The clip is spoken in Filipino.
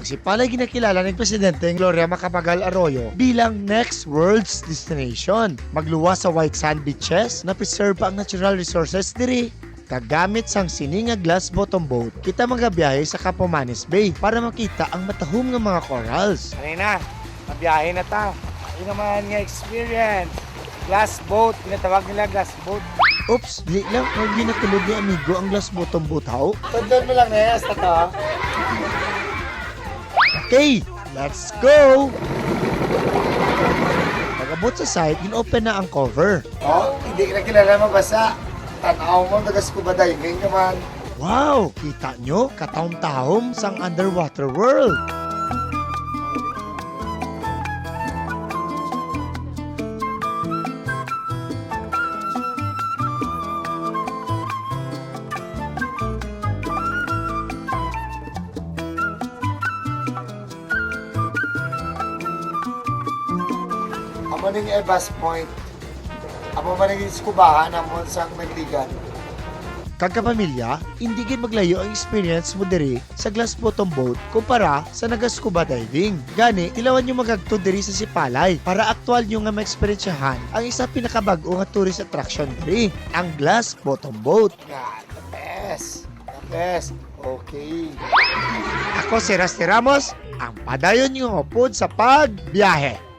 Ang Sipalay ginakilala ng Presidente Gloria Macapagal Arroyo bilang next world's destination. Magluwas sa white sand beaches na preserve pa ang natural resources diri. Kagamit sang sining nga glass bottom boat, kita magabiyahe sa Capomanes Bay para makita ang matahom nga mga corals. Kanina, nabiyahe na ta. Ayun naman nga experience. Glass boat, tinatawag nila glass boat. Oops, di lang, huwag ginatulog ni amigo ang glass bottom boat how? Tandaan mo lang na hasta to. Okay, let's go! Pag-abot sa site, in-open na ang cover. Oh, hindi ka na kilala mabasa. Tanaw mo, nag-scuba diving naman. Wow! Kita nyo, katahom-tahom sang underwater world. Amo ning Evas Point. Amo man ning iskubahan amon sang nagligan. Kagkapamilya, hindi gid maglayo ang experience mo diri sa glass bottom boat kumpara sa naga-scuba diving. Gani, tilawan nyo magagto diri sa Sipalay para aktual nyo nga maeksperiensyahan ang isa pinakabag-o nga tourist attraction diri, ang glass bottom boat. God, the best. The best. Okay. Ako si Rusty Ramos, ang padayon nyo upod sa pagbiyahe.